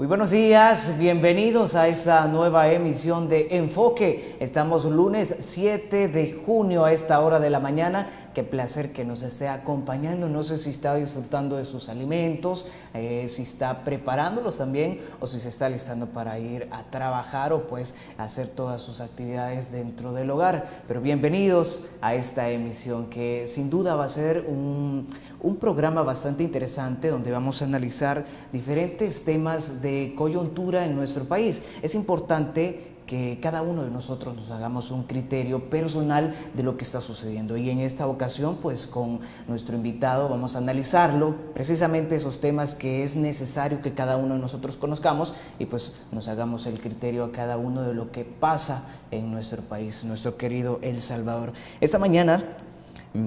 Muy buenos días, bienvenidos a esta nueva emisión de Enfoque. Estamos lunes 7 de junio a esta hora de la mañana. Qué placer que nos esté acompañando. No sé si está disfrutando de sus alimentos, si está preparándolos también o si se está alistando para ir a trabajar o pues hacer todas sus actividades dentro del hogar. Pero bienvenidos a esta emisión que sin duda va a ser un programa bastante interesante donde vamos a analizar diferentes temas de coyuntura en nuestro país. Es importante que cada uno de nosotros nos hagamos un criterio personal de lo que está sucediendo, y en esta ocasión pues con nuestro invitado vamos a analizarlo, precisamente esos temas que es necesario que cada uno de nosotros conozcamos y pues nos hagamos el criterio a cada uno de lo que pasa en nuestro país, nuestro querido El Salvador. Esta mañana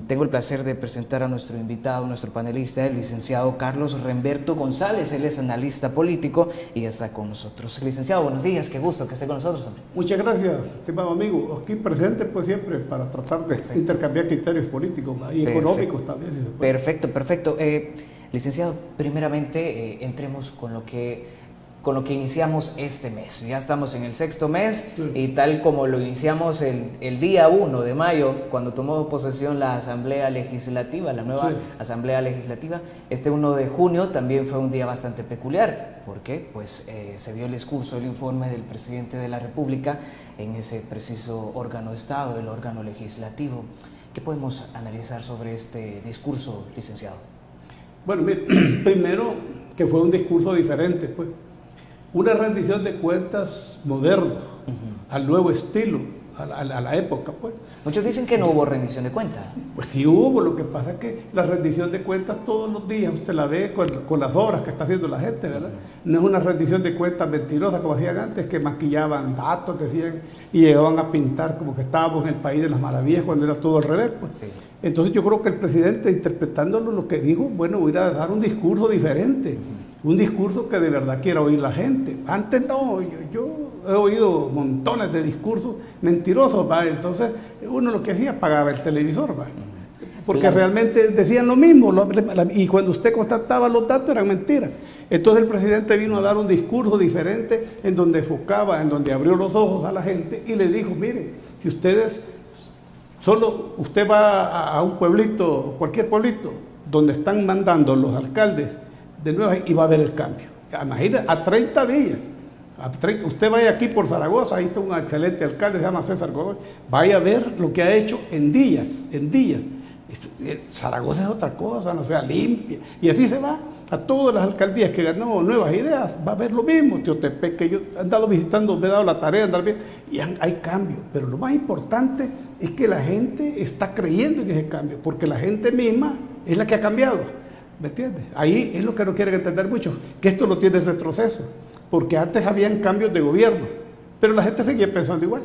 tengo el placer de presentar a nuestro invitado, nuestro panelista, el licenciado Carlos Remberto González. Él es analista político y está con nosotros. Licenciado, buenos días, qué gusto que esté con nosotros. Muchas gracias, estimado amigo. Aquí presente pues siempre para tratar de intercambiar criterios políticos y económicos también, si se puede. Perfecto. Licenciado, primeramente entremos con lo que iniciamos este mes. Ya estamos en el sexto mes, sí. Y tal como lo iniciamos el día 1 de mayo, cuando tomó posesión la Asamblea Legislativa, la nueva Asamblea Legislativa, este 1 de junio también fue un día bastante peculiar. ¿Por qué? Pues se dio el discurso, el informe del presidente de la República en ese preciso órgano de Estado, el órgano legislativo. ¿Qué podemos analizar sobre este discurso, licenciado? Bueno, mire, primero que fue un discurso diferente, pues. Una rendición de cuentas moderno, al nuevo estilo, a la época, pues. Muchos dicen que no hubo rendición de cuentas. Pues sí hubo, lo que pasa es que la rendición de cuentas todos los días usted la ve con las obras que está haciendo la gente, ¿verdad? No es una rendición de cuentas mentirosa como hacían antes, que maquillaban datos, decían, y llegaban a pintar como que estábamos en el país de las maravillas cuando era todo al revés, pues. Sí. Entonces yo creo que el presidente, interpretándolo lo que dijo, bueno, voy a dar un discurso diferente. Un discurso que de verdad quiera oír la gente. Antes no, yo he oído montones de discursos mentirosos, ¿va? Entonces uno lo que hacía pagaba el televisor, ¿va? Porque realmente decían lo mismo, y cuando usted constataba los datos eran mentiras. Entonces el presidente vino a dar un discurso diferente en donde enfocaba, en donde abrió los ojos a la gente y le dijo, miren, si ustedes, solo usted va a un pueblito, cualquier pueblito, donde están mandando los alcaldes de nuevo y va a haber el cambio. Imagínate, a 30 días. Usted vaya aquí por Zaragoza, ahí está un excelente alcalde, se llama César Godoy. Vaya a ver lo que ha hecho en días. Zaragoza es otra cosa, no sea limpia. Y así se va a todas las alcaldías que ganó nuevas ideas. Va a ver lo mismo. Teotepec, que yo he andado visitando, me he dado la tarea de andar bien, y hay cambio. Pero lo más importante es que la gente está creyendo en ese cambio, porque la gente misma es la que ha cambiado. ¿Me entiendes? Ahí es lo que no quieren entender mucho, que esto no tiene retroceso, porque antes habían cambios de gobierno, pero la gente seguía pensando igual,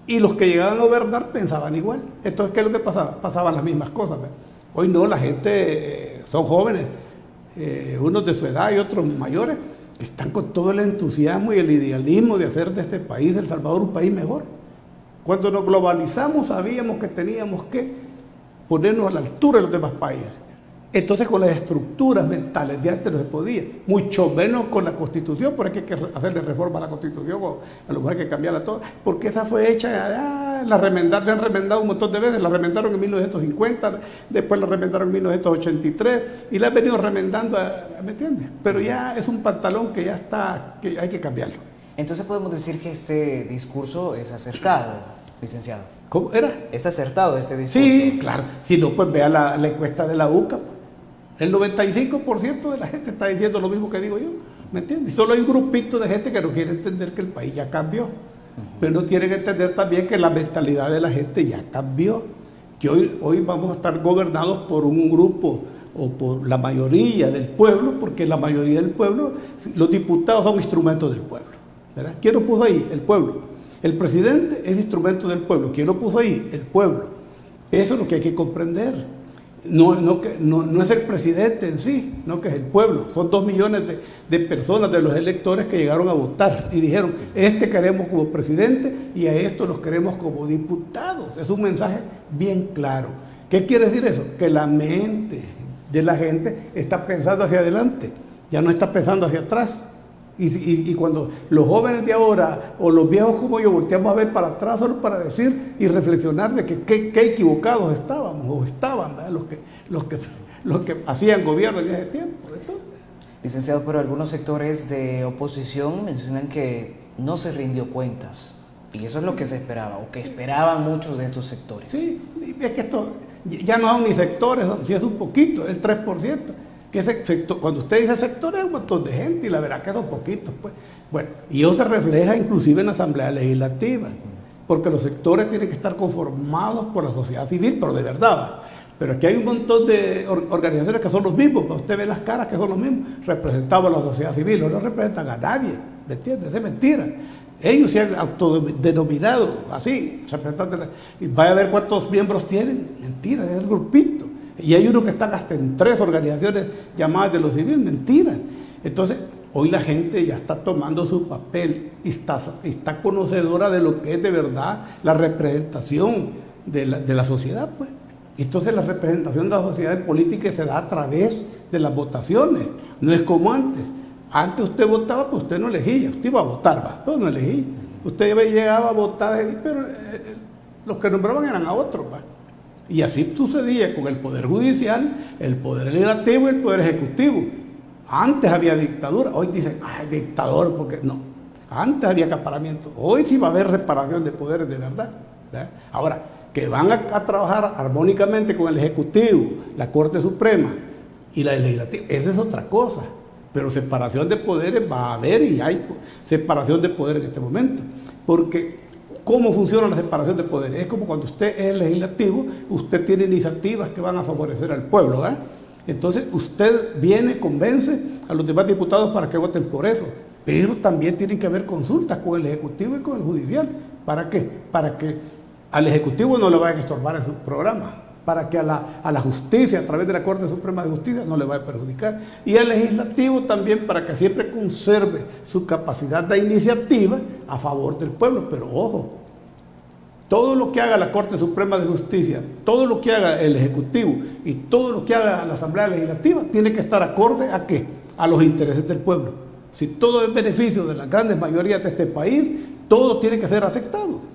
y los que llegaban a gobernar pensaban igual. Entonces, ¿qué es lo que pasaba? Pasaban las mismas cosas, ¿verdad? Hoy no, la gente son jóvenes, unos de su edad y otros mayores, que están con todo el entusiasmo y el idealismo de hacer de este país, El Salvador, un país mejor. Cuando nos globalizamos sabíamos que teníamos que ponernos a la altura de los demás países. Entonces con las estructuras mentales de antes no se podía, mucho menos con la Constitución, por eso hay que hacerle reforma a la Constitución, o a lo mejor hay que cambiarla toda, porque esa fue hecha, la han remendado un montón de veces, la remendaron en 1950, después la remendaron en 1983, y la han venido remendando, ¿me entiendes? Pero ya es un pantalón que ya está, que hay que cambiarlo. Entonces podemos decir que este discurso es acertado, licenciado. ¿Cómo era? ¿Es acertado este discurso? Sí, claro. Si no, pues vea la encuesta de la UCA, pues. El 95% de la gente está diciendo lo mismo que digo yo, ¿me entiendes? Solo hay un grupito de gente que no quiere entender que el país ya cambió, pero no quieren entender también que la mentalidad de la gente ya cambió, que hoy vamos a estar gobernados por un grupo o por la mayoría del pueblo, porque la mayoría del pueblo, los diputados son instrumentos del pueblo, ¿verdad? ¿Quién lo puso ahí? El pueblo. El presidente es instrumento del pueblo. ¿Quién lo puso ahí? El pueblo. Eso es lo que hay que comprender. No es el presidente en sí, no, que es el pueblo. Son 2 millones de personas, de los electores, que llegaron a votar y dijeron, este queremos como presidente y a esto los queremos como diputados. Es un mensaje bien claro. ¿Qué quiere decir eso? Que la mente de la gente está pensando hacia adelante, ya no está pensando hacia atrás. Y cuando los jóvenes de ahora o los viejos como yo volteamos a ver para atrás solo para decir y reflexionar de que qué equivocados estábamos o estaban, ¿verdad? Los que hacían gobierno en ese tiempo. Entonces, licenciado, pero algunos sectores de oposición mencionan que no se rindió cuentas. Y eso es lo que se esperaba, o que esperaban muchos de estos sectores. Sí, es que esto ya no son ni sectores, si es un poquito, el 3%. Que ese sector, cuando usted dice sectores, es un montón de gente, y la verdad que son poquitos, pues. Bueno, y eso se refleja inclusive en la Asamblea Legislativa, porque los sectores tienen que estar conformados por la sociedad civil, pero de verdad. Pero aquí hay un montón de organizaciones que son los mismos, pues usted ve las caras que son los mismos, representados por la sociedad civil, no representan a nadie, ¿me entiendes? Es mentira. Ellos se han autodenominado así, representantes, y vaya a ver cuántos miembros tienen, mentira, es el grupito. Y hay unos que están hasta en 3 organizaciones llamadas de lo civil, mentira. Entonces, hoy la gente ya está tomando su papel y está conocedora de lo que es de verdad la representación de la sociedad, pues. Entonces la representación de la sociedad política se da a través de las votaciones, no es como antes. Antes usted votaba, pues usted no elegía, usted iba a votar, ¿va? Pero no elegía. Usted llegaba a votar, pero los que nombraban eran a otros, ¿va? Y así sucedía con el Poder Judicial, el Poder Legislativo y el Poder Ejecutivo. Antes había dictadura, hoy dicen, ay, dictador, porque no. Antes había acaparamiento, hoy sí va a haber separación de poderes de verdad, ¿verdad? Ahora, que van a trabajar armónicamente con el Ejecutivo, la Corte Suprema y la Legislativa, esa es otra cosa. Pero separación de poderes va a haber y hay separación de poderes en este momento. Porque, ¿cómo funciona la separación de poderes? Es como cuando usted es el legislativo, usted tiene iniciativas que van a favorecer al pueblo, ¿verdad? Entonces, usted viene, convence a los demás diputados para que voten por eso. Pero también tienen que haber consultas con el Ejecutivo y con el Judicial. ¿Para qué? Para que al Ejecutivo no le vayan a estorbar en sus programas, para que a la justicia, a través de la Corte Suprema de Justicia, no le vaya a perjudicar. Y al legislativo también, para que siempre conserve su capacidad de iniciativa a favor del pueblo. Pero ojo, todo lo que haga la Corte Suprema de Justicia, todo lo que haga el Ejecutivo y todo lo que haga la Asamblea Legislativa, tiene que estar acorde ¿a qué? A los intereses del pueblo. Si todo es beneficio de las grandes mayorías de este país, todo tiene que ser aceptado.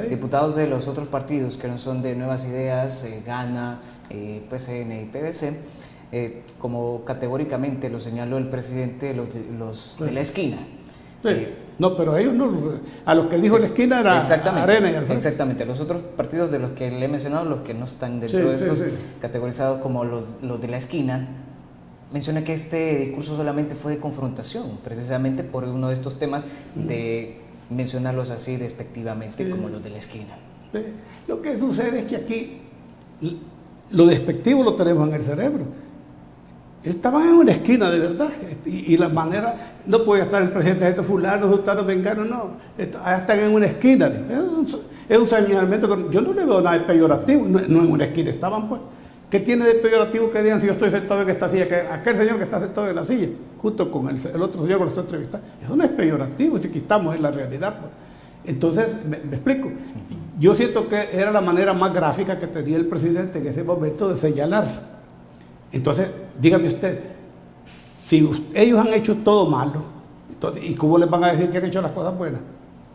Diputados de los otros partidos que no son de Nuevas Ideas, Gana, PCN y PDC, como categóricamente lo señaló el presidente, los de la esquina. Sí. No, pero ellos no, a los que dijo la esquina era Arena y Alfredo. Exactamente, los otros partidos de los que le he mencionado, los que no están dentro de estos categorizados como los de la esquina, menciona que este discurso solamente fue de confrontación, precisamente por uno de estos temas de mencionarlos así despectivamente como los de la esquina. Lo que sucede es que aquí lo despectivo lo tenemos en el cerebro. Estaban en una esquina de verdad y la manera, no podía estar el presidente de estos fulanos, sultanos, venganos, no, están en una esquina. Es un señalamiento que yo no le veo nada de peyorativo, no en una esquina estaban, pues. ¿Qué tiene de peyorativo que digan si yo estoy sentado en esta silla? Que aquel señor que está sentado en la silla, justo con el otro señor que lo está entrevistando, eso no es peyorativo, si aquí estamos en la realidad, pues. Entonces, me explico. Yo siento que era la manera más gráfica que tenía el presidente en ese momento de señalar. Entonces, dígame usted, si ellos han hecho todo malo, entonces, ¿y cómo les van a decir que han hecho las cosas buenas?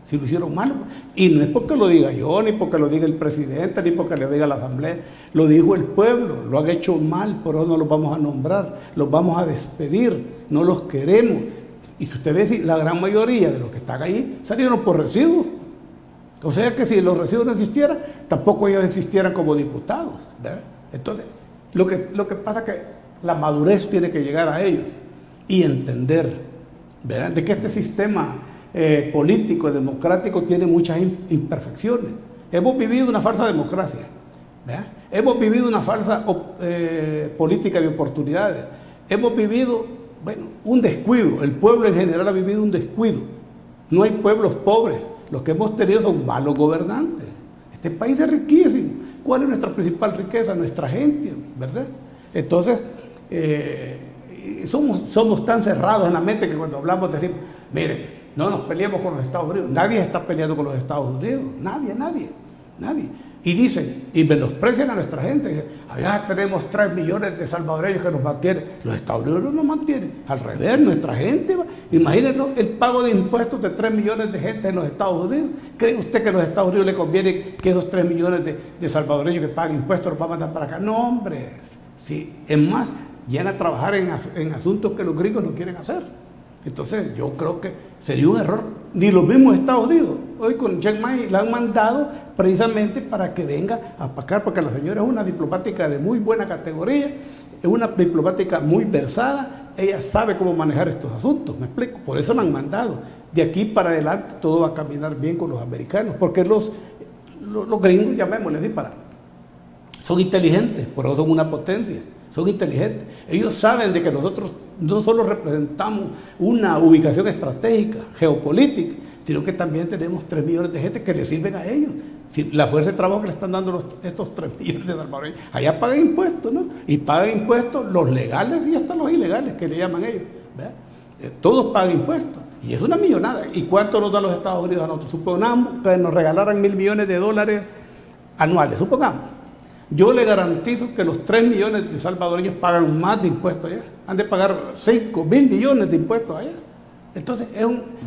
Si lo hicieron malo. Y no es porque lo diga yo, ni porque lo diga el presidente, ni porque lo diga la Asamblea. Lo dijo el pueblo, lo han hecho mal, por eso no los vamos a nombrar, los vamos a despedir, no los queremos. Y si usted ve, si la gran mayoría de los que están ahí salieron por residuos. O sea que si los residuos no existieran, tampoco ellos existieran como diputados, ¿verdad? Entonces, lo que pasa es que la madurez tiene que llegar a ellos y entender, ¿verdad?, de que este sistema político, democrático, tiene muchas imperfecciones. Hemos vivido una falsa democracia, ¿verdad? Hemos vivido una falsa política de oportunidades. Hemos vivido, bueno, un descuido. El pueblo en general ha vivido un descuido. No hay pueblos pobres. Los que hemos tenido son malos gobernantes. Este país es riquísimo. ¿Cuál es nuestra principal riqueza? Nuestra gente, ¿verdad? Entonces, somos tan cerrados en la mente que cuando hablamos decimos, miren, no nos peleemos con los Estados Unidos. Nadie está peleando con los Estados Unidos. Nadie. Y dicen, y menosprecian a nuestra gente, dicen, allá tenemos 3 millones de salvadoreños que nos mantienen. Los Estados Unidos no nos mantienen, al revés, nuestra gente. Imagínense el pago de impuestos de 3 millones de gente en los Estados Unidos. ¿Cree usted que a los Estados Unidos le conviene que esos 3 millones de salvadoreños que pagan impuestos los va a mandar para acá? No, hombre, sí, es más, llegan a trabajar en asuntos que los gringos no quieren hacer. Entonces yo creo que sería un error, ni los mismos Estados Unidos. Hoy con Chiang Mai la han mandado precisamente para que venga a apacar, porque la señora es una diplomática de muy buena categoría, es una diplomática muy versada, ella sabe cómo manejar estos asuntos, me explico, por eso la han mandado. De aquí para adelante todo va a caminar bien con los americanos, porque los gringos, llamémosle así, son inteligentes, por eso son una potencia. Son inteligentes. Ellos saben de que nosotros no solo representamos una ubicación estratégica, geopolítica, sino que también tenemos 3 millones de gente que le sirven a ellos. Si la fuerza de trabajo que le están dando estos 3 millones de salvadoreños, allá pagan impuestos, ¿no? Y pagan impuestos los legales y hasta los ilegales, que le llaman ellos. ¿Verdad? Todos pagan impuestos. Y es una millonada. ¿Y cuánto nos dan los Estados Unidos a nosotros? Supongamos que nos regalaran $1.000 millones anuales, supongamos. Yo le garantizo que los 3 millones de salvadoreños pagan más de impuestos allá. Han de pagar 5.000 millones de impuestos allá. Entonces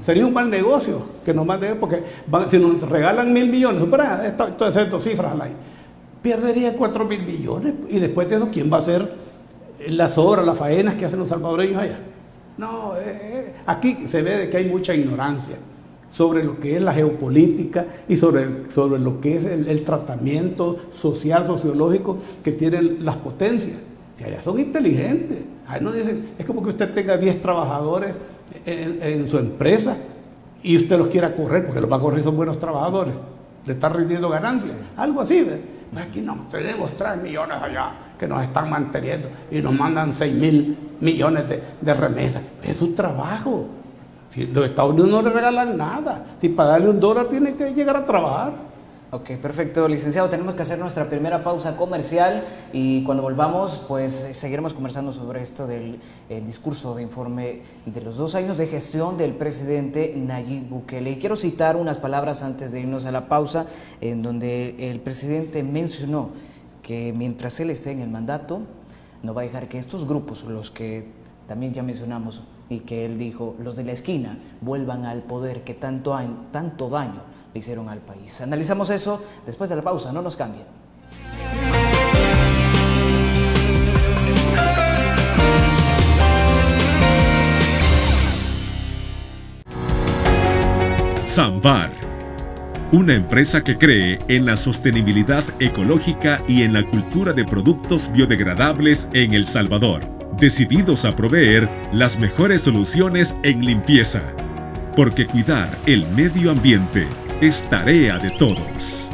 sería un mal negocio que nos manden, porque si nos regalan 1.000 millones, supera todas estas cifras ahí, perdería 4.000 millones. Y después de eso, ¿quién va a hacer las obras, las faenas que hacen los salvadoreños allá? No, aquí se ve de que hay mucha ignorancia sobre lo que es la geopolítica y sobre lo que es el tratamiento social, sociológico que tienen las potencias. Si allá son inteligentes, ahí no dicen, es como que usted tenga 10 trabajadores en su empresa y usted los quiera correr, porque los va a correr son buenos trabajadores, le están rindiendo ganancias, algo así, ¿ves? Aquí no, tenemos 3 millones allá que nos están manteniendo y nos mandan 6.000 millones de remesas. Es su trabajo. Si los Estados Unidos no le regalan nada, si para darle $1 tiene que llegar a trabajar. Ok, perfecto, licenciado. Tenemos que hacer nuestra primera pausa comercial y cuando volvamos, pues seguiremos conversando sobre esto del discurso de informe de los 2 años de gestión del presidente Nayib Bukele. Y quiero citar unas palabras antes de irnos a la pausa, en donde el presidente mencionó que mientras él esté en el mandato, no va a dejar que estos grupos, los que también ya mencionamos, y que él dijo, los de la esquina, vuelvan al poder que tanto daño le hicieron al país. Analizamos eso después de la pausa, no nos cambien. Samvar, una empresa que cree en la sostenibilidad ecológica y en la cultura de productos biodegradables en El Salvador, decididos a proveer las mejores soluciones en limpieza, porque cuidar el medio ambiente es tarea de todos.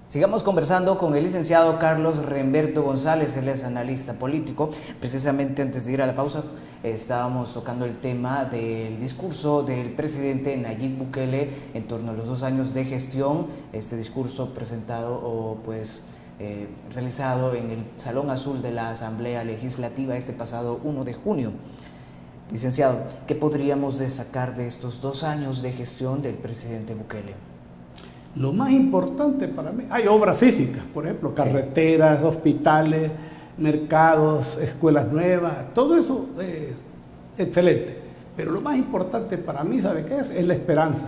Sigamos conversando con el licenciado Carlos Remberto González, él es analista político. Precisamente antes de ir a la pausa estábamos tocando el tema del discurso del presidente Nayib Bukele en torno a los 2 años de gestión, este discurso presentado o realizado en el Salón Azul de la Asamblea Legislativa este pasado 1 de junio. Licenciado, ¿qué podríamos destacar de estos 2 años de gestión del presidente Bukele? Lo más importante para mí, hay obras físicas, por ejemplo, carreteras, hospitales, mercados, escuelas nuevas, todo eso es excelente. Pero lo más importante para mí, ¿sabe qué es? Es la esperanza,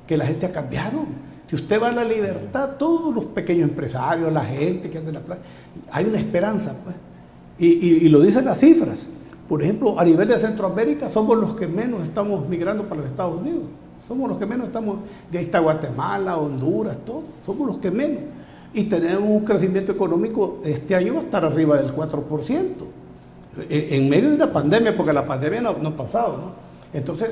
que la gente ha cambiado. Si usted va a La Libertad, todos los pequeños empresarios, la gente que anda en la playa, hay una esperanza, pues. Y lo dicen las cifras. Por ejemplo, a nivel de Centroamérica, somos los que menos estamos migrando para los Estados Unidos. Somos los que menos estamos, de ahí está Guatemala, Honduras, todo, somos los que menos. Y tenemos un crecimiento económico, este año va a estar arriba del 4%, en medio de una pandemia, porque la pandemia no ha pasado, ¿no? Entonces,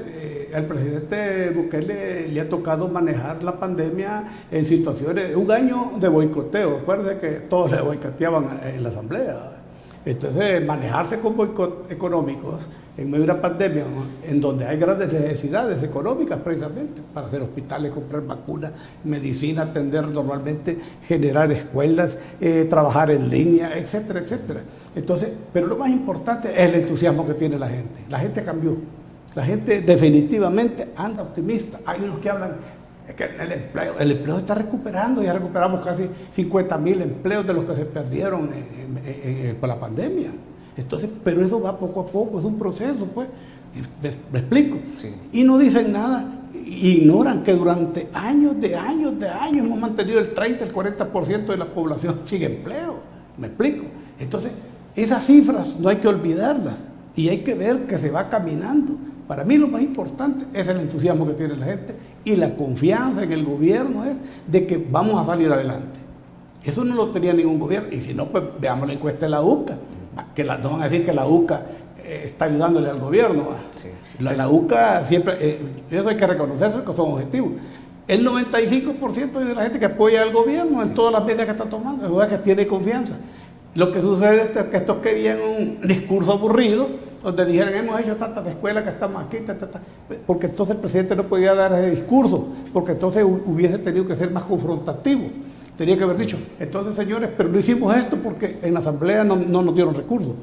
al presidente Bukele le ha tocado manejar la pandemia en situaciones, un año de boicoteo, acuérdense que todos le boicoteaban en la asamblea. Entonces, manejarse con boicot económicos en medio de una pandemia, ¿no?, en donde hay grandes necesidades económicas precisamente, para hacer hospitales, comprar vacunas, medicina, atender normalmente, generar escuelas, trabajar en línea, etcétera, etcétera. Entonces, pero lo más importante es el entusiasmo que tiene la gente. La gente cambió. La gente definitivamente anda optimista. Hay unos que hablan que el empleo está recuperando, ya recuperamos casi 50,000 empleos de los que se perdieron por la pandemia. Entonces, pero eso va poco a poco, es un proceso, pues, me explico. Sí. Y no dicen nada, ignoran que durante años hemos mantenido el 30, el 40% de la población sin empleo, me explico. Entonces, esas cifras no hay que olvidarlas y hay que ver que se va caminando. Para mí lo más importante es el entusiasmo que tiene la gente y la confianza en el gobierno es de que vamos a salir adelante. Eso no lo tenía ningún gobierno. Y si no, pues veamos la encuesta de la UCA. No van a decir que la UCA está ayudándole al gobierno. Sí. La UCA siempre, eso hay que reconocerse que son objetivos. El 95% de la gente que apoya al gobierno en todas las medidas que está tomando, es que tiene confianza. Lo que sucede es que estos querían un discurso aburrido, donde dijeran, hemos hecho tantas escuelas que estamos aquí, porque entonces el presidente no podía dar ese discurso, porque entonces hubiese tenido que ser más confrontativo. Tenía que haber dicho, entonces señores, pero no hicimos esto porque en la asamblea no nos dieron recursos.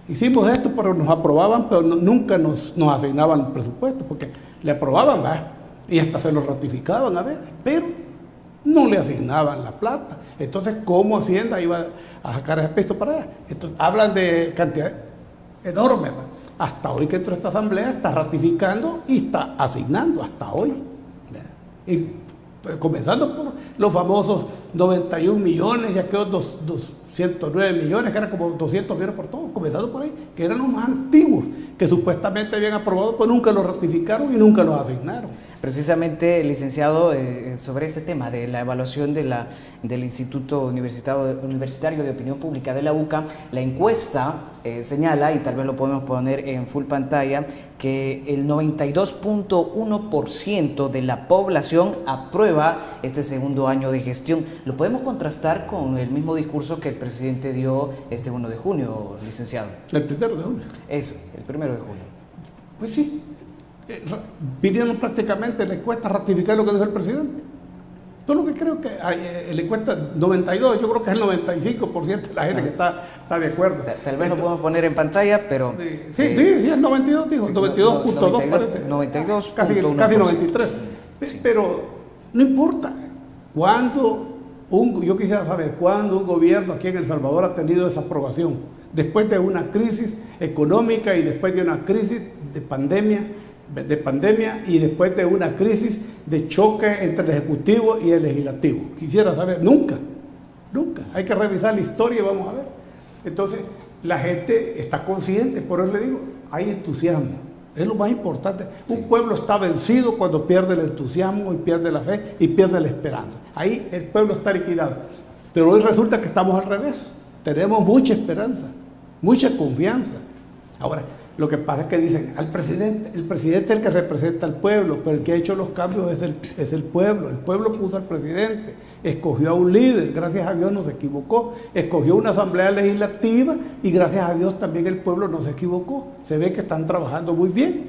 Hicimos esto, pero nos aprobaban, pero nunca nos asignaban presupuesto, porque le aprobaban, ¿verdad? Y hasta se lo ratificaban a veces, pero no le asignaban la plata. Entonces, ¿cómo Hacienda iba a sacar ese peso para allá? Entonces, hablan de cantidad enorme, ¿verdad? Hasta hoy que entró esta asamblea está ratificando y está asignando, hasta hoy. Y, pues, comenzando por los famosos 91 millones y aquellos 209 millones, que eran como 200 millones por todo, comenzando por ahí, que eran los más antiguos, que supuestamente habían aprobado, pues nunca los ratificaron y nunca los asignaron. Precisamente, licenciado, sobre este tema de la evaluación del Instituto Universitario de Opinión Pública de la UCA, la encuesta señala, y tal vez lo podemos poner en full pantalla, que el 92.1% de la población aprueba este segundo año de gestión. ¿Lo podemos contrastar con el mismo discurso que el presidente dio este 1 de junio, licenciado? El 1 de junio. Eso, el 1 de junio. Pues sí. Vinieron prácticamente la encuesta a ratificar lo que dijo el presidente. Todo lo que creo que hay, la encuesta 92, yo creo que es el 95% de la gente que está de acuerdo. Tal vez lo podemos poner en pantalla, pero... Sí, el 92 dijo, 92.2 parece. 92. Casi 93. Sí. Pero no importa. Yo quisiera saber cuándo un gobierno aquí en El Salvador ha tenido esa aprobación. Después de una crisis económica y después de una crisis de pandemia y después de una crisis de choque entre el Ejecutivo y el Legislativo. Quisiera saber, nunca. Hay que revisar la historia y vamos a ver. Entonces, la gente está consciente, por eso le digo, hay entusiasmo. Es lo más importante. Sí. Un pueblo está vencido cuando pierde el entusiasmo y pierde la fe y pierde la esperanza. Ahí el pueblo está liquidado. Pero hoy resulta que estamos al revés. Tenemos mucha esperanza, mucha confianza. Ahora, lo que pasa es que dicen, el presidente es el que representa al pueblo, pero el que ha hecho los cambios es el pueblo. El pueblo puso al presidente, escogió a un líder, gracias a Dios no se equivocó, escogió una asamblea legislativa y gracias a Dios también el pueblo no se equivocó. Se ve que están trabajando muy bien,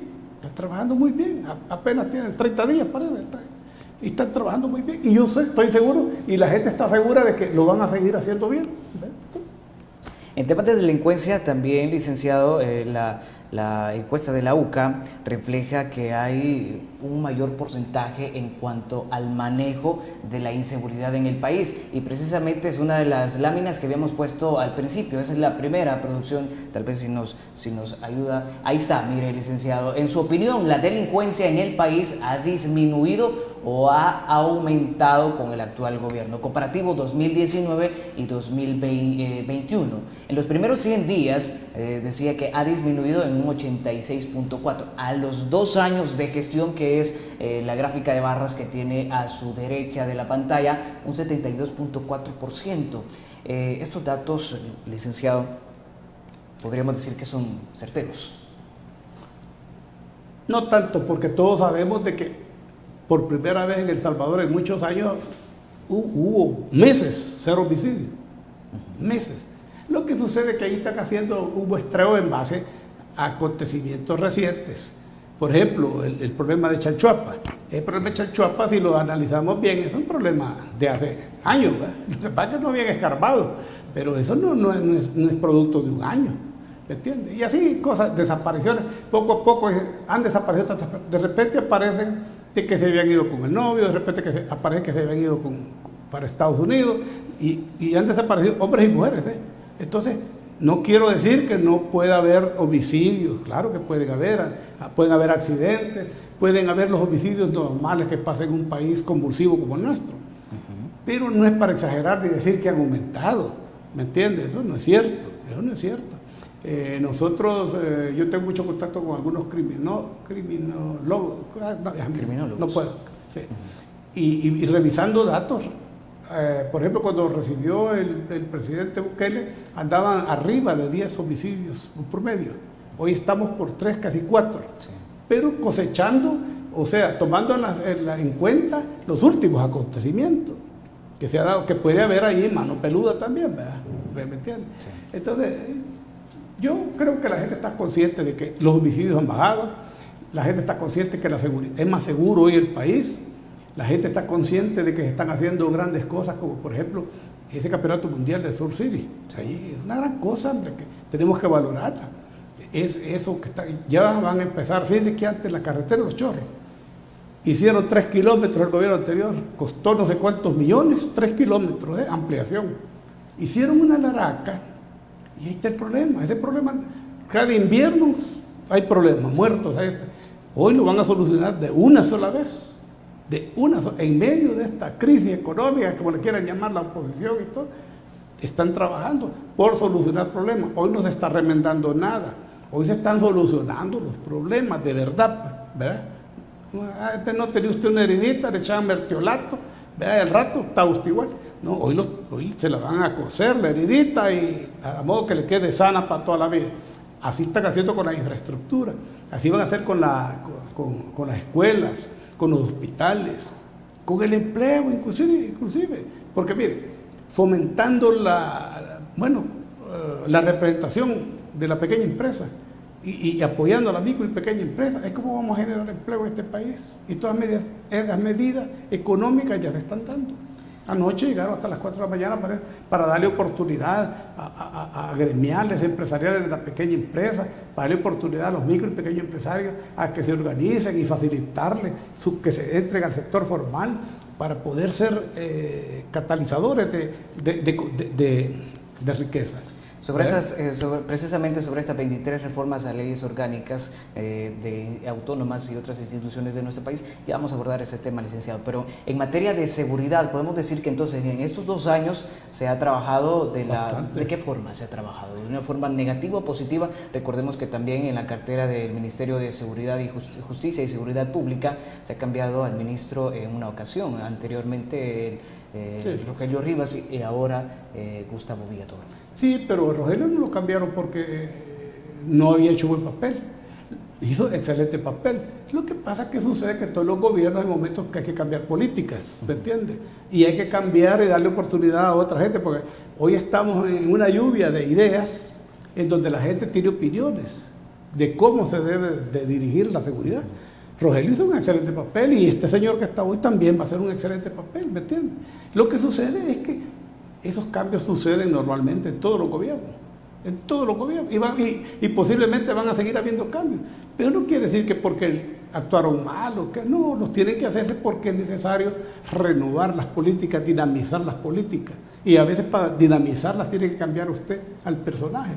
apenas tienen 30 días para eso, y están trabajando muy bien. Y yo estoy seguro, y la gente está segura de que lo van a seguir haciendo bien. En temas de delincuencia también, licenciado, la encuesta de la UCA refleja que hay un mayor porcentaje en cuanto al manejo de la inseguridad en el país, y precisamente es una de las láminas que habíamos puesto al principio. Esa es la primera producción, tal vez si nos ayuda. Ahí está, mire, licenciado, en su opinión, ¿la delincuencia en el país ha disminuido o ha aumentado con el actual gobierno? Comparativo 2019 y 2021. En los primeros 100 días decía que ha disminuido en un 86.4. A los 2 años de gestión, que es la gráfica de barras que tiene a su derecha de la pantalla, un 72.4%. Estos datos, licenciado, podríamos decir que son certeros. No tanto, porque todos sabemos de que por primera vez en El Salvador en muchos años hubo meses cero homicidios, meses. Lo que sucede es que ahí están haciendo un muestreo en base a acontecimientos recientes. Por ejemplo, el problema de Chalchuapa. El problema de Chalchuapa, si lo analizamos bien, es un problema de hace años, ¿verdad? Lo que pasa es que no habían escarbado, pero eso no es producto de un año, ¿me entiendes? Y así cosas, desapariciones, poco a poco han desaparecido, de repente aparecen de que se habían ido con el novio, de repente aparece que se habían ido para Estados Unidos, y han desaparecido hombres y mujeres, ¿eh? Entonces, no quiero decir que no pueda haber homicidios, claro que pueden haber accidentes, pueden haber los homicidios normales que pasan en un país convulsivo como el nuestro. Pero no es para exagerar ni decir que han aumentado, ¿me entiendes? Eso no es cierto, eso no es cierto. Nosotros, yo tengo mucho contacto con algunos criminólogos, no puedo, sí. Y revisando datos, por ejemplo, cuando recibió el presidente Bukele, andaban arriba de 10 homicidios en promedio. Hoy estamos por 3, casi 4. Sí. Pero cosechando, o sea, tomando en cuenta los últimos acontecimientos que se ha dado, que puede haber ahí mano peluda también, ¿verdad? ¿Me entiendes? Sí. Entonces, yo creo que la gente está consciente de que los homicidios han bajado, la gente está consciente que la seguridad es más seguro hoy el país. La gente está consciente de que se están haciendo grandes cosas, como por ejemplo ese campeonato mundial de Surf City. Ahí es una gran cosa, hombre, que tenemos que valorarla. Es eso que ya van a empezar. Fíjense que antes la carretera de Los Chorros hicieron 3 kilómetros el gobierno anterior, costó no sé cuántos millones, 3 kilómetros de ampliación. Hicieron una laraca y ahí está el problema. Ese problema, cada invierno hay problemas, muertos. Hoy lo van a solucionar de una sola vez. En medio de esta crisis económica, como le quieran llamar la oposición y todo, están trabajando por solucionar problemas. Hoy no se está remendando nada, hoy se están solucionando los problemas de verdad, ¿verdad? Antes no tenía usted una heridita, le echaban mertiolato, ¿verdad? El rato está usted igual. No, hoy se la van a coser la heridita y a modo que le quede sana para toda la vida. Así están haciendo con la infraestructura, así van a hacer con las escuelas, con los hospitales, con el empleo inclusive, porque mire, fomentando la representación de la pequeña empresa y apoyando a la micro y pequeña empresa, es como vamos a generar empleo en este país. Y todas las medidas económicas ya se están dando. Anoche llegaron hasta las 4 de la mañana para darle oportunidad a gremiales, empresariales de la pequeña empresa, para darle oportunidad a los micro y pequeños empresarios a que se organicen y facilitarles que se entren al sector formal para poder ser catalizadores de riqueza. Precisamente sobre estas 23 reformas a leyes orgánicas de autónomas y otras instituciones de nuestro país, ya vamos a abordar ese tema, licenciado. Pero en materia de seguridad, podemos decir que entonces en estos 2 años se ha trabajado ¿de qué forma se ha trabajado? ¿De una forma negativa o positiva? Recordemos que también en la cartera del Ministerio de Seguridad y Justicia y Seguridad Pública se ha cambiado al ministro en una ocasión, anteriormente Rogelio Rivas y ahora Gustavo Villatoro. Sí, pero Rogelio no lo cambiaron porque no había hecho buen papel. Hizo excelente papel. Lo que pasa es que sucede que todos los gobiernos hay momentos que hay que cambiar políticas, ¿me entiendes? Y hay que cambiar y darle oportunidad a otra gente, porque hoy estamos en una lluvia de ideas en donde la gente tiene opiniones de cómo se debe de dirigir la seguridad. Rogelio hizo un excelente papel y este señor que está hoy también va a hacer un excelente papel, ¿me entiendes? Lo que sucede es que esos cambios suceden normalmente en todos los gobiernos, y posiblemente van a seguir habiendo cambios, pero no quiere decir que porque actuaron mal o que no, los tienen que hacerse porque es necesario renovar las políticas, dinamizar las políticas, y a veces para dinamizarlas tiene que cambiar usted al personaje,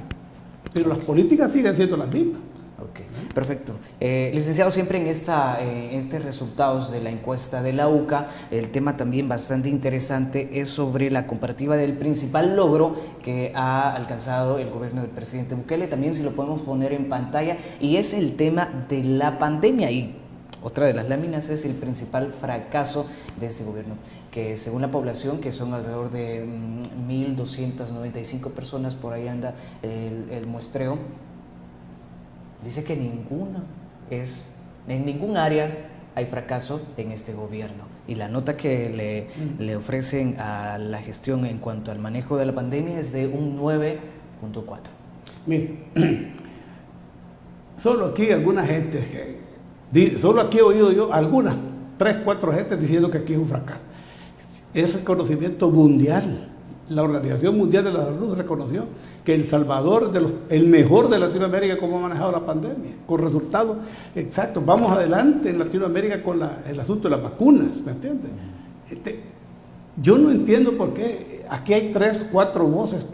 pero las políticas siguen siendo las mismas. Ok, perfecto. Licenciado, siempre en estos resultados de la encuesta de la UCA, el tema también bastante interesante es sobre la comparativa del principal logro que ha alcanzado el gobierno del presidente Bukele, también si lo podemos poner en pantalla, y es el tema de la pandemia, y otra de las láminas es el principal fracaso de este gobierno, que según la población, que son alrededor de 1.295 personas, por ahí anda el muestreo, dice que en ningún área hay fracaso en este gobierno. Y la nota que le ofrecen a la gestión en cuanto al manejo de la pandemia es de un 9 Mire, solo aquí alguna gente, solo aquí he oído yo algunas, 3, 4 gentes diciendo que aquí es un fracaso. Es reconocimiento mundial. La Organización Mundial de la Salud reconoció que El Salvador es el mejor de Latinoamérica como ha manejado la pandemia, con resultados exactos. Vamos adelante en Latinoamérica con el asunto de las vacunas, ¿me entiendes? Yo no entiendo por qué aquí hay 3, 4 voces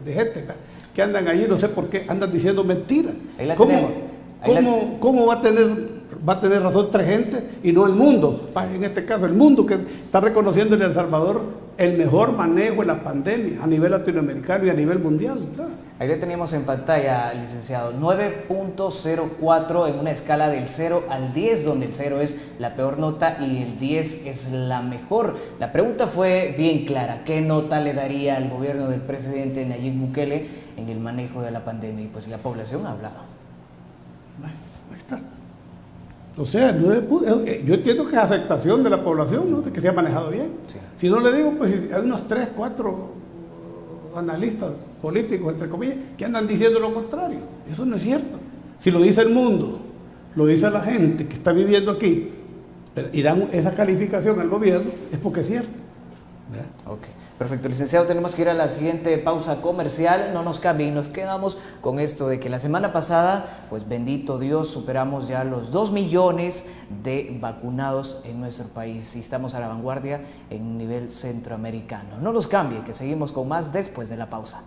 de gente que andan allí, no sé por qué, andan diciendo mentiras. ¿Cómo va a tener razón 3 gentes y no el mundo? En este caso, el mundo que está reconociendo en El Salvador el mejor manejo de la pandemia a nivel latinoamericano y a nivel mundial, ¿verdad? Ahí le teníamos en pantalla, licenciado, 9.04 en una escala del 0 al 10, donde el 0 es la peor nota y el 10 es la mejor. La pregunta fue bien clara: ¿qué nota le daría al gobierno del presidente Nayib Bukele en el manejo de la pandemia? Y pues la población hablaba. Bueno, ahí está. O sea, yo entiendo que es aceptación de la población, ¿no? De que se ha manejado bien. Sí. Si no le digo, pues hay unos 3, 4 analistas políticos, entre comillas, que andan diciendo lo contrario. Eso no es cierto. Si lo dice el mundo, lo dice la gente que está viviendo aquí, y dan esa calificación al gobierno, es porque es cierto. ¿verdad? Ok, perfecto. Licenciado, tenemos que ir a la siguiente pausa comercial. No nos cambie y nos quedamos con esto de que la semana pasada, pues bendito Dios, superamos ya los 2 millones de vacunados en nuestro país y estamos a la vanguardia en nivel centroamericano. No nos cambie, que seguimos con más después de la pausa.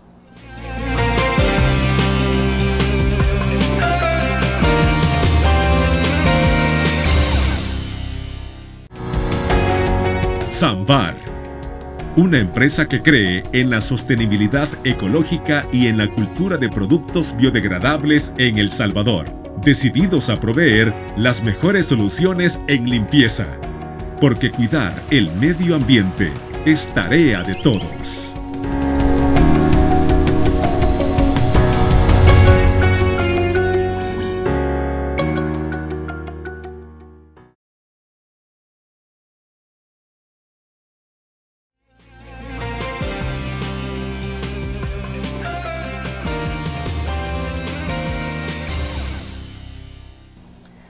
SAMVAR, una empresa que cree en la sostenibilidad ecológica y en la cultura de productos biodegradables en El Salvador, decididos a proveer las mejores soluciones en limpieza, porque cuidar el medio ambiente es tarea de todos.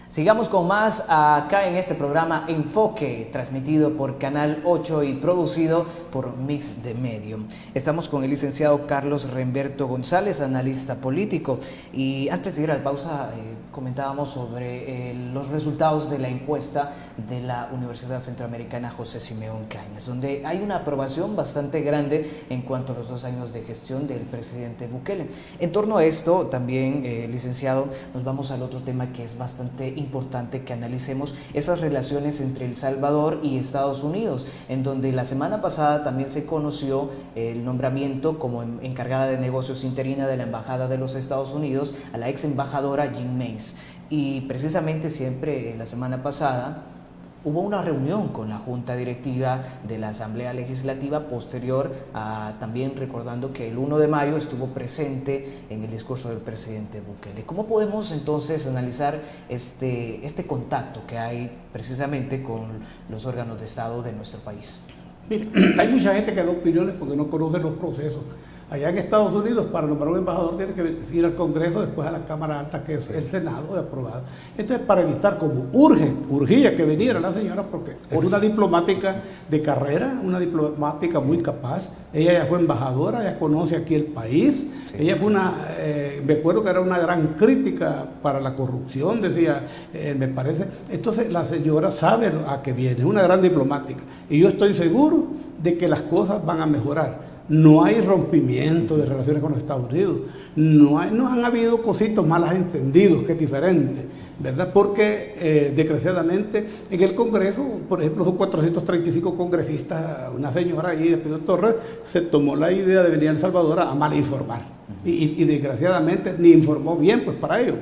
Sigamos con más acá en este programa Enfoque, transmitido por Canal 8 y producido por Mix de Medio. Estamos con el licenciado Carlos Remberto González, analista político. Y antes de ir a la pausa, comentábamos sobre los resultados de la encuesta de la Universidad Centroamericana José Simeón Cañas, donde hay una aprobación bastante grande en cuanto a los 2 años de gestión del presidente Bukele. En torno a esto, también, licenciado, nos vamos al otro tema que es bastante importante que analicemos, esas relaciones entre El Salvador y Estados Unidos, en donde la semana pasada también se conoció el nombramiento como encargada de negocios interina de la Embajada de los Estados Unidos a la ex embajadora Jean Mace. Y precisamente siempre la semana pasada hubo una reunión con la Junta Directiva de la Asamblea Legislativa posterior a también recordando que el 1 de mayo estuvo presente en el discurso del presidente Bukele. ¿Cómo podemos entonces analizar este contacto que hay precisamente con los órganos de Estado de nuestro país? Mire, hay mucha gente que da opiniones porque no conoce los procesos. Allá en Estados Unidos, para nombrar un embajador, tiene que ir al Congreso, después a la Cámara Alta, que es el Senado, de aprobado. Entonces, para evitar, como urgía que viniera la señora, porque es una diplomática de carrera, una diplomática muy capaz. Ella ya fue embajadora, ya conoce aquí el país. Sí. Ella fue me acuerdo que era una gran crítica para la corrupción, decía, me parece. Entonces, la señora sabe a qué viene, es una gran diplomática. Y yo estoy seguro de que las cosas van a mejorar. No hay rompimiento de relaciones con los Estados Unidos, no han habido cositos malas entendidos, que es diferente, ¿verdad? Porque desgraciadamente en el Congreso, por ejemplo, son 435 congresistas, una señora ahí de Pedro Torres se tomó la idea de venir a El Salvador a mal informar y desgraciadamente ni informó bien, pues para ello,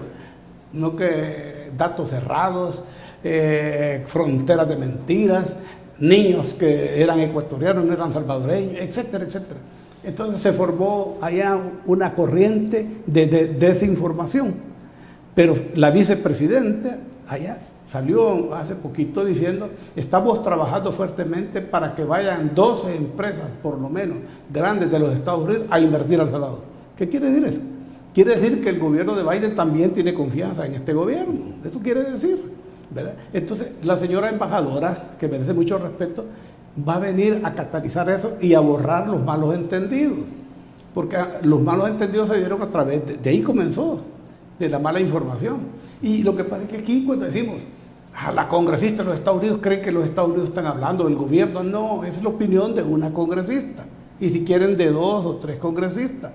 no que datos cerrados, fronteras de mentiras, niños que eran ecuatorianos, no eran salvadoreños, etcétera, etcétera. Entonces se formó allá una corriente de desinformación. Pero la vicepresidenta allá salió hace poquito diciendo, estamos trabajando fuertemente para que vayan 12 empresas, por lo menos, grandes de los Estados Unidos a invertir a El Salvador. ¿Qué quiere decir eso? Quiere decir que el gobierno de Biden también tiene confianza en este gobierno. Eso quiere decir, ¿verdad? Entonces, la señora embajadora, que merece mucho respeto, va a venir a catalizar eso y a borrar los malos entendidos. Porque los malos entendidos se dieron a través, de ahí comenzó, de la mala información. Y lo que pasa es que aquí cuando decimos, la congresista de los Estados Unidos cree que los Estados Unidos están hablando del gobierno, no, esa es la opinión de una congresista. Y si quieren de 2 o 3 congresistas.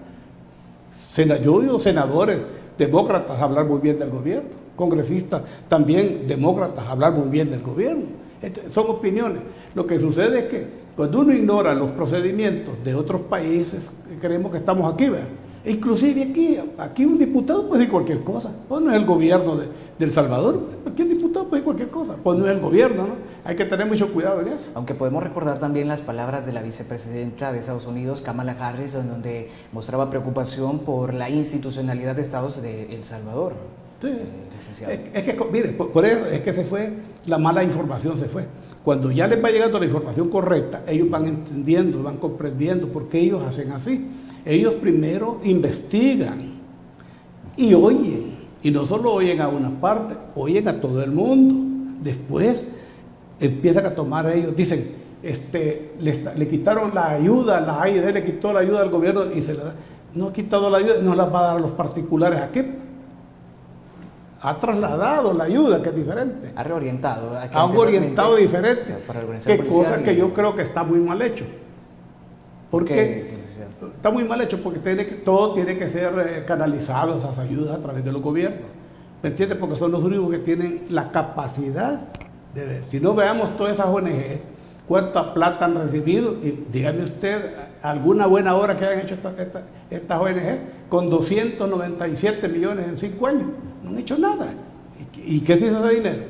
Yo he oído senadores demócratas hablar muy bien del gobierno, congresistas también demócratas hablar muy bien del gobierno. Son opiniones. Lo que sucede es que cuando uno ignora los procedimientos de otros países, creemos que estamos aquí, ¿verdad? Inclusive aquí un diputado puede decir cualquier cosa. Pues no es el gobierno de El Salvador. Cualquier diputado puede decir cualquier cosa. Pues no es el gobierno, ¿no? Hay que tener mucho cuidado en eso. Aunque podemos recordar también las palabras de la vicepresidenta de Estados Unidos, Kamala Harris, en donde mostraba preocupación por la institucionalidad de Estados de El Salvador. Sí. Es que, mire, por eso es que se fue, la mala información se fue. Cuando ya les va llegando la información correcta, ellos van entendiendo, van comprendiendo por qué ellos hacen así. Ellos primero investigan y oyen, y no solo oyen a una parte, oyen a todo el mundo. Después empiezan a tomar ellos, dicen, le quitaron la ayuda, la AID le quitó la ayuda al gobierno y no ha quitado la ayuda, no la va a dar a los particulares aquí. Ha trasladado la ayuda, que es diferente. Ha reorientado. Ha orientado diferente. O sea, para organizar que cosa que yo creo que está muy mal hecho. Porque está muy mal hecho porque todo tiene que ser canalizado, esas ayudas a través de los gobiernos. ¿Me entiendes? Porque son los únicos que tienen la capacidad de ver. Si no, veamos todas esas ONG, cuánta plata han recibido, y dígame usted alguna buena obra que hayan hecho estas ONG con 297 millones en 5 años. No han hecho nada. ¿Y qué se hizo ese dinero?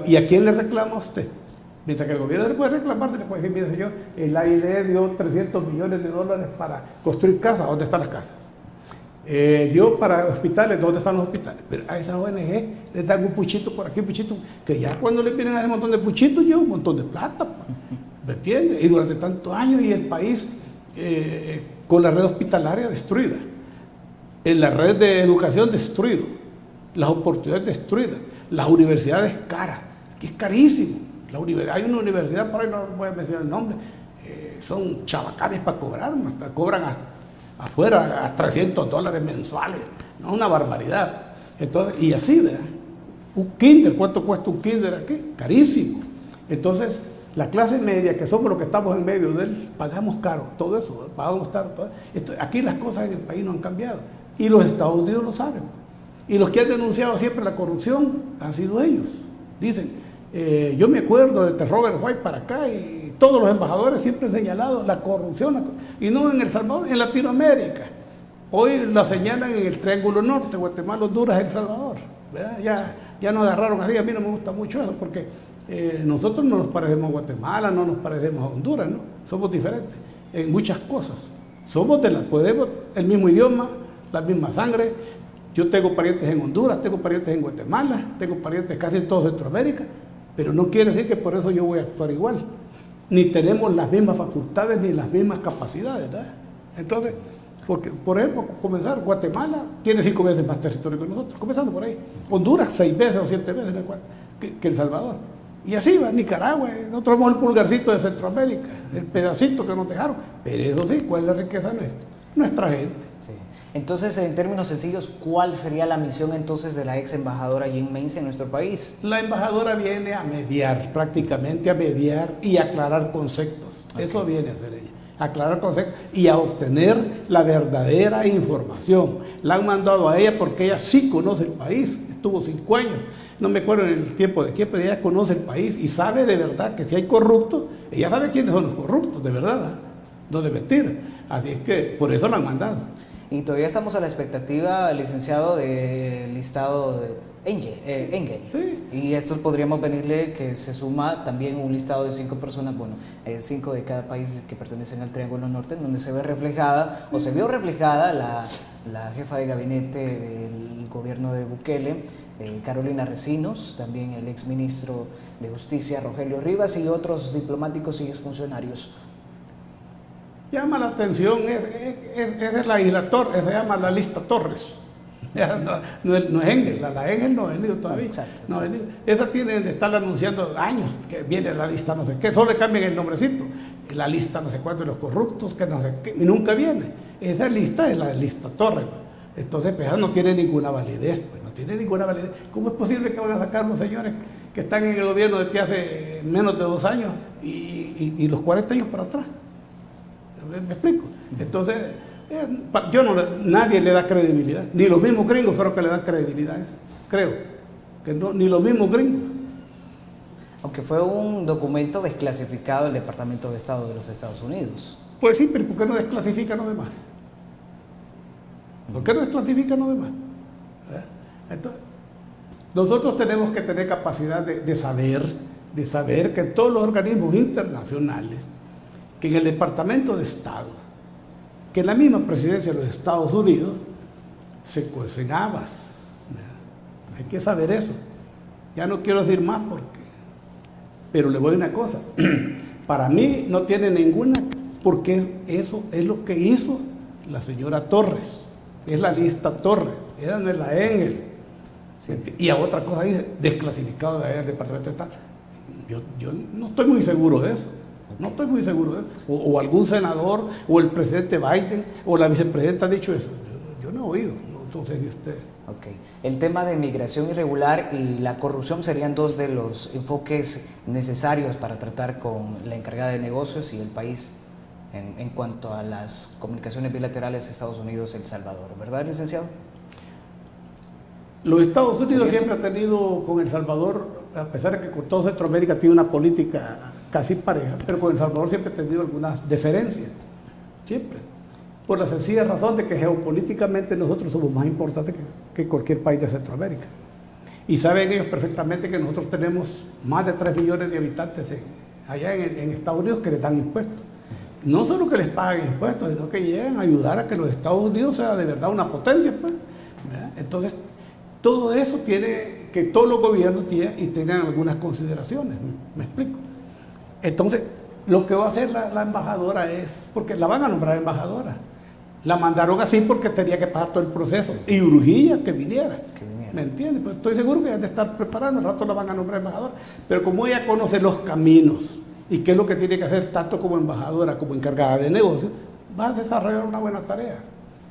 ¿Y a quién le reclama usted? Mientras que el gobierno le puede reclamar, le puede decir, mire señor, el AID dio 300 millones de dólares para construir casas, ¿dónde están las casas? Dio para hospitales, ¿dónde están los hospitales? Pero a esas ONG les dan un puchito por aquí, un puchito, que ya cuando le vienen a dar un montón de puchitos, lleva un montón de plata, ¿me entiendes? Y durante tantos años, y el país con la red hospitalaria destruida, en la red de educación destruido, las oportunidades destruidas, las universidades caras, que es carísimo. Hay una universidad, por ahí no voy a mencionar el nombre, son chavacanes para cobrar, cobran afuera a $300 mensuales, no, una barbaridad. Entonces, y así, ¿verdad? Un kinder, ¿cuánto cuesta un kinder aquí? Carísimo. Entonces, la clase media, que somos los que estamos en medio de él, pagamos caro, todo eso, pagamos caro. Aquí las cosas en el país no han cambiado, y los Estados Unidos lo saben. Y los que han denunciado siempre la corrupción han sido ellos. Dicen, yo me acuerdo de Robert White para acá y todos los embajadores siempre han señalado la corrupción, y no en El Salvador, en Latinoamérica. Hoy la señalan en el Triángulo Norte, Guatemala, Honduras, El Salvador. Ya nos agarraron así. A mí no me gusta mucho eso porque nosotros no nos parecemos a Guatemala, no nos parecemos a Honduras, ¿no? Somos diferentes en muchas cosas. Podemos el mismo idioma, la misma sangre. Yo tengo parientes en Honduras, tengo parientes en Guatemala, tengo parientes casi en toda Centroamérica. Pero no quiere decir que por eso yo voy a actuar igual. Ni tenemos las mismas facultades ni las mismas capacidades, ¿verdad? Entonces, porque, por ejemplo, comenzar, Guatemala tiene 5 veces más territorio que nosotros, comenzando por ahí. Honduras 6 veces o 7 veces que El Salvador. Y así va, Nicaragua, nosotros somos el pulgarcito de Centroamérica, el pedacito que nos dejaron. Pero eso sí, ¿cuál es la riqueza nuestra? Nuestra gente. Sí. Entonces, en términos sencillos, ¿cuál sería la misión entonces de la ex embajadora Jean Mensa en nuestro país? La embajadora viene a mediar, prácticamente a mediar y aclarar conceptos. Okay. Eso viene a hacer ella, aclarar conceptos y a obtener la verdadera información. La han mandado a ella porque ella sí conoce el país, estuvo 5 años, no me acuerdo en el tiempo de qué, pero ella conoce el país y sabe de verdad que si hay corruptos, ella sabe quiénes son los corruptos, de verdad, ¿eh? No de mentir. Así es que por eso la han mandado. Y todavía estamos a la expectativa, licenciado, del listado de Engel. Sí. Y esto podríamos venirle que se suma también un listado de 5 personas, 5 de cada país que pertenecen al Triángulo Norte, en donde se ve reflejada, o se vio reflejada la jefa de gabinete del gobierno de Bukele, Carolina Recinos, también el exministro de Justicia, Rogelio Rivas, y otros diplomáticos y exfuncionarios. llama la atención, es la isla Torres, se llama la lista Torres. No es Engel, la Engel no ha venido todavía. Exacto. No ha venido. Esa tiene de estar anunciando años que viene la lista no sé qué, solo le cambian el nombrecito. La lista no sé cuánto de los corruptos, que no sé qué, y nunca viene. Esa lista es la lista Torres. Entonces, pues, no tiene ninguna validez, pues, no tiene ninguna validez. ¿Cómo es posible que van a sacar los señores que están en el gobierno desde hace menos de 2 años y los 40 años para atrás? ¿Me explico? Entonces, nadie le da credibilidad, ni los mismos gringos creo que le dan credibilidad a eso, creo, que no, ni los mismos gringos. Aunque fue un documento desclasificado del Departamento de Estado de los Estados Unidos. Pues sí, pero ¿por qué no desclasifican los demás? ¿Por qué no desclasifican los demás? Entonces, nosotros tenemos que tener capacidad de saber que en todos los organismos internacionales, que en el Departamento de Estado, que en la misma presidencia de los Estados Unidos, se cuecen habas. Hay que saber eso. Ya no quiero decir más pero le voy a una cosa. Para mí no tiene ninguna, porque eso es lo que hizo la señora Torres. Es la lista Torres, ella no es la Engel. Sí. Y a otra cosa dice, desclasificado del Departamento de Estado. Yo no estoy muy seguro de eso. No estoy muy seguro de eso. O algún senador, o el presidente Biden, o la vicepresidenta ha dicho eso. Yo no he oído. No sé si usted... Okay. El tema de migración irregular y la corrupción serían 2 de los enfoques necesarios para tratar con la encargada de negocios y el país en cuanto a las comunicaciones bilaterales Estados Unidos-El Salvador, ¿verdad, licenciado? Los Estados Unidos siempre han tenido con El Salvador, a pesar de que con todo Centroamérica tiene una política casi pareja, pero con El Salvador siempre ha tenido algunas deferencias, siempre, por la sencilla razón de que geopolíticamente nosotros somos más importantes que cualquier país de Centroamérica. Y saben ellos perfectamente que nosotros tenemos más de 3 millones de habitantes allá en Estados Unidos que les dan impuestos. No solo que les paguen impuestos, sino que lleguen a ayudar a que los Estados Unidos sea de verdad una potencia, pues. Entonces, todo eso tiene que todos los gobiernos tengan algunas consideraciones, ¿me explico? Entonces, lo que va a hacer la embajadora es, porque la van a nombrar embajadora, la mandaron así porque tenía que pasar todo el proceso y urgía que viniera. ¿Me entiendes? Pues estoy seguro que ya de estar preparando, al rato la van a nombrar embajadora, pero como ella conoce los caminos y qué es lo que tiene que hacer tanto como embajadora como encargada de negocios, va a desarrollar una buena tarea.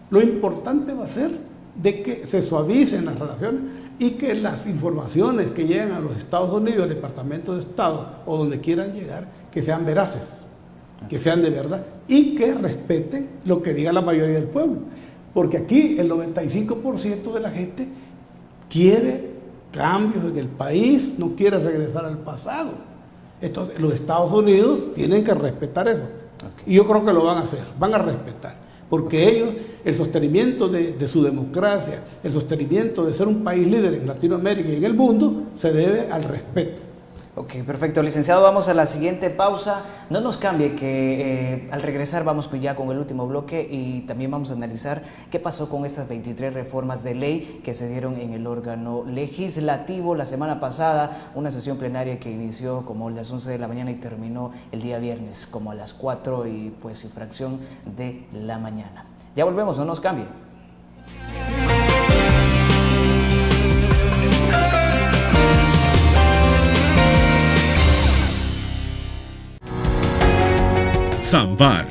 Lo importante va a ser de que se suavicen las relaciones y que las informaciones que lleguen a los Estados Unidos, al Departamento de Estado o donde quieran llegar, que sean veraces, que sean de verdad y que respeten lo que diga la mayoría del pueblo. Porque aquí el 95% de la gente quiere cambios en el país, no quiere regresar al pasado. Entonces, los Estados Unidos tienen que respetar eso. Y yo creo que lo van a hacer, van a respetar. Porque ellos, el sostenimiento de su democracia, el sostenimiento de ser un país líder en Latinoamérica y en el mundo, se debe al respeto. Ok, perfecto. Licenciado, vamos a la siguiente pausa. No nos cambie que al regresar vamos ya con el último bloque y también vamos a analizar qué pasó con estas 23 reformas de ley que se dieron en el órgano legislativo la semana pasada, una sesión plenaria que inició como a las 11 de la mañana y terminó el día viernes como a las 4 y fracción de la mañana. Ya volvemos, no nos cambie. Samvar,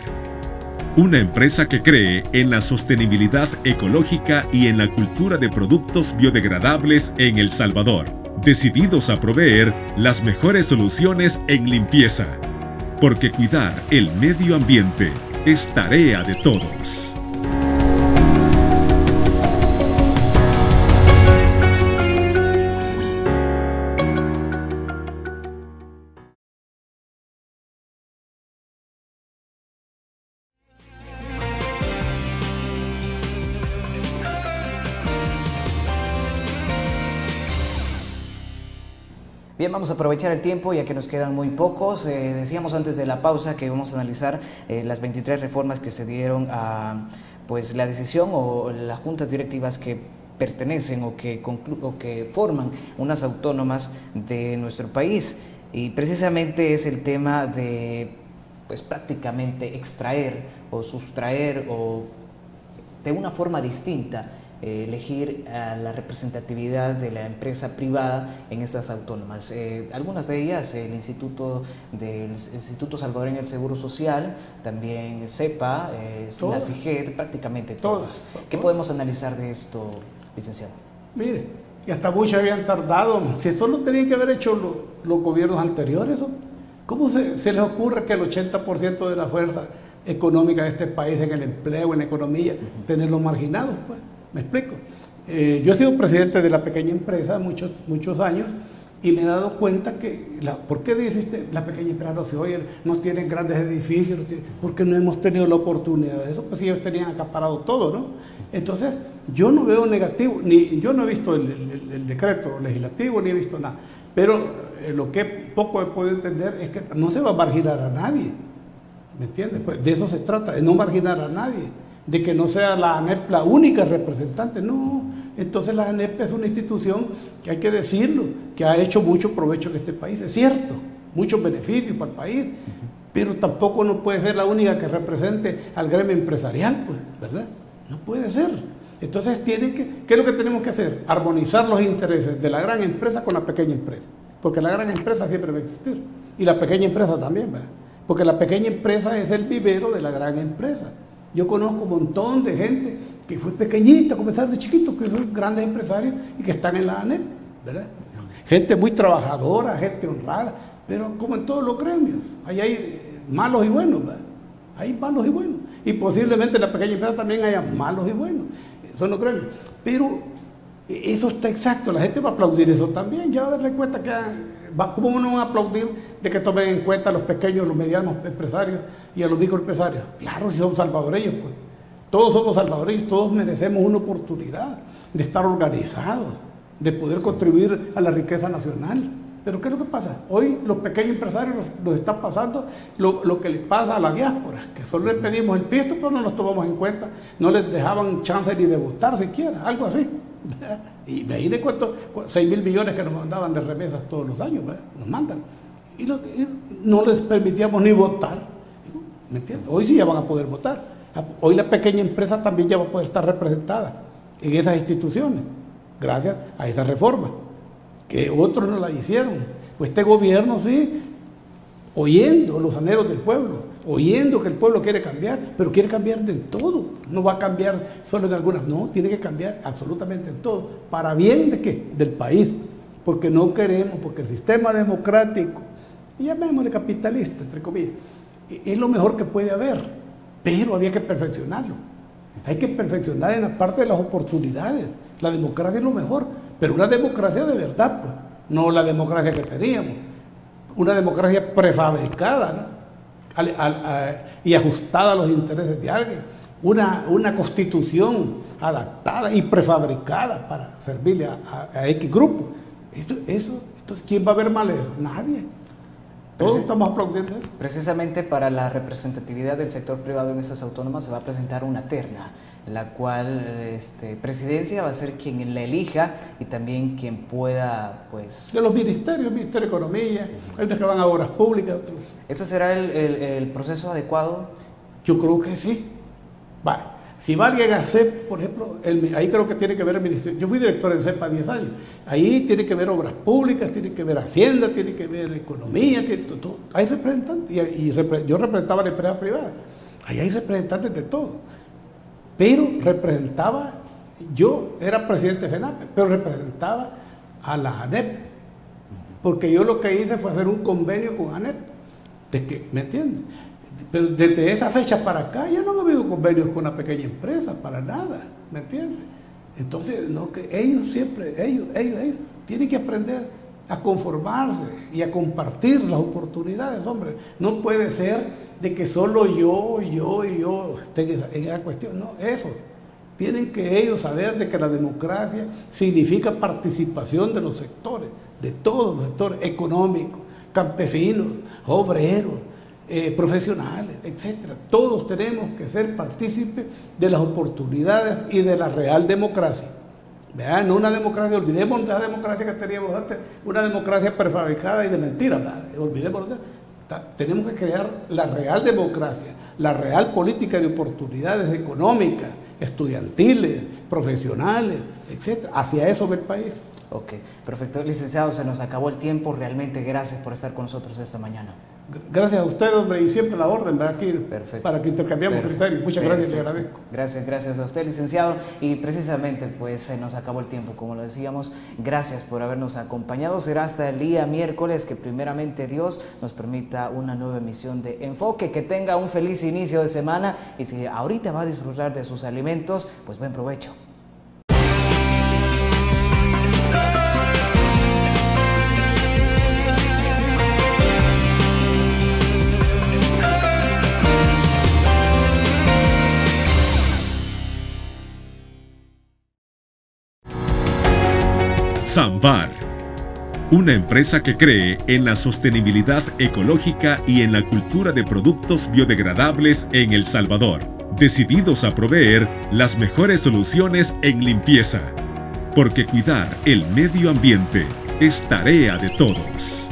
una empresa que cree en la sostenibilidad ecológica y en la cultura de productos biodegradables en El Salvador, decididos a proveer las mejores soluciones en limpieza, porque cuidar el medio ambiente es tarea de todos. Bien, vamos a aprovechar el tiempo ya que nos quedan muy pocos. Decíamos antes de la pausa que vamos a analizar las 23 reformas que se dieron a la decisión o las juntas directivas que pertenecen o que forman unas autónomas de nuestro país. Y precisamente es el tema de pues prácticamente extraer o sustraer o de una forma distinta elegir a la representatividad de la empresa privada en estas autónomas. Algunas de ellas, el Instituto Salvadoreño del Seguro Social, también CEPA, la CIGED, prácticamente todas. ¿Qué podemos analizar de esto, licenciado? Mire, y hasta muchos habían tardado, si eso lo tenían que haber hecho los gobiernos anteriores, ¿no? ¿Cómo se les ocurre que el 80% de la fuerza económica de este país, en el empleo, en la economía, tenerlos marginados, pues? ¿Me explico? Yo he sido presidente de la pequeña empresa muchos años y me he dado cuenta que, ¿por qué dice usted, la pequeña empresa no se oye, no tienen grandes edificios? Porque no hemos tenido la oportunidad de eso, pues ellos tenían acaparado todo, ¿no? Entonces, yo no veo negativo, yo no he visto el decreto legislativo, ni he visto nada, pero lo que poco he podido entender es que no se va a marginar a nadie, ¿me entiendes? Pues de eso se trata, de no marginar a nadie, de que no sea la ANEP la única representante, no. Entonces la ANEP es una institución que hay que decirlo, que ha hecho mucho provecho en este país, es cierto, muchos beneficios para el país, pero tampoco no puede ser la única que represente al gremio empresarial, pues, ¿verdad? No puede ser. Entonces ¿qué es lo que tenemos que hacer? Armonizar los intereses de la gran empresa con la pequeña empresa, porque la gran empresa siempre va a existir, y la pequeña empresa también, ¿verdad? Porque la pequeña empresa es el vivero de la gran empresa. Yo conozco un montón de gente que fue pequeñita, comenzar de chiquito, que son grandes empresarios y que están en la ANEP, ¿verdad? Gente muy trabajadora, gente honrada, pero como en todos los gremios, ahí hay malos y buenos, ¿verdad? Hay malos y buenos. Y posiblemente en la pequeña empresa también haya malos y buenos. Son los gremios. Pero eso está exacto, la gente va a aplaudir eso también. Ya darle cuenta que ¿cómo uno va a aplaudir de que tomen en cuenta a los pequeños, los medianos empresarios y a los microempresarios? Claro, si somos salvadoreños, pues. Todos somos salvadoreños, todos merecemos una oportunidad de estar organizados, de poder contribuir a la riqueza nacional. Pero ¿qué es lo que pasa? Hoy los pequeños empresarios nos está pasando lo que le pasa a la diáspora, que solo les pedimos el pisto, pero no los tomamos en cuenta, no les dejaban chance ni de votar siquiera, algo así. Y imagínense cuánto, 6.000 millones que nos mandaban de remesas todos los años, ¿verdad? Nos mandan. Y no les permitíamos ni votar. ¿Me entiendes? Hoy sí ya van a poder votar. Hoy la pequeña empresa también ya va a poder estar representada en esas instituciones, gracias a esa reforma, que otros no la hicieron. Pues este gobierno sí, oyendo los anhelos del pueblo, oyendo que el pueblo quiere cambiar, pero quiere cambiar de todo. No va a cambiar solo en algunas, no, tiene que cambiar absolutamente en todo. ¿Para bien de qué? Del país. Porque no queremos, porque el sistema democrático, y llamémosle capitalista, entre comillas, es lo mejor que puede haber, pero había que perfeccionarlo. Hay que perfeccionar en la parte de las oportunidades. La democracia es lo mejor, pero una democracia de verdad, pues, no la democracia que teníamos. Una democracia prefabricada, ¿no? Y ajustada a los intereses de alguien, una constitución adaptada y prefabricada para servirle a X grupo. Entonces, ¿quién va a ver mal eso? Nadie. Todos estamos aplaudiendo eso. Precisamente para la representatividad del sector privado en estas autónomas se va a presentar una terna, en la cual presidencia va a ser quien la elija y también quien pueda, pues... De los ministerios, Ministerio de Economía, hay unos que van a obras públicas, otros. ¿Este será el proceso adecuado? Yo creo que sí. Vale. Si va alguien a CEP, por ejemplo, ahí creo que tiene que ver el ministerio. Yo fui director en CEP 10 años. Ahí tiene que ver obras públicas, tiene que ver Hacienda, tiene que ver economía, todo. Hay representantes. Yo representaba la empresa privada. Ahí hay representantes de todo. Pero yo era presidente de FENAPE, pero representaba a la ANEP. Porque yo lo que hice fue hacer un convenio con ANEP. ¿Me entiendes? Pero desde esa fecha para acá ya no ha habido convenios con una pequeña empresa, para nada, ¿me entiendes? Entonces, no, que ellos tienen que aprender a conformarse y a compartir las oportunidades, hombre. No puede ser de que solo yo estén en esa cuestión, no, eso. Tienen que ellos saber de que la democracia significa participación de los sectores, de todos los sectores, económicos, campesinos, obreros, profesionales, etcétera. Todos tenemos que ser partícipes de las oportunidades y de la real democracia. Vean, no una democracia, olvidemos de la democracia que teníamos antes, una democracia prefabricada y de mentira, olvidemos de Tenemos que crear la real democracia, la real política de oportunidades económicas, estudiantiles, profesionales, etc. Hacia eso va el país. Ok, perfecto. Licenciado, se nos acabó el tiempo. Realmente gracias por estar con nosotros esta mañana. Gracias a usted, hombre, y siempre la orden, ¿verdad? Aquí, perfecto. Para que intercambiemos criterios. Muchas gracias, le agradezco. Gracias a usted, licenciado. Y precisamente, pues, se nos acabó el tiempo, como lo decíamos. Gracias por habernos acompañado. Será hasta el día miércoles que primeramente Dios nos permita una nueva emisión de Enfoque. Que tenga un feliz inicio de semana y si ahorita va a disfrutar de sus alimentos, pues buen provecho. Sambar, una empresa que cree en la sostenibilidad ecológica y en la cultura de productos biodegradables en El Salvador, decididos a proveer las mejores soluciones en limpieza, porque cuidar el medio ambiente es tarea de todos.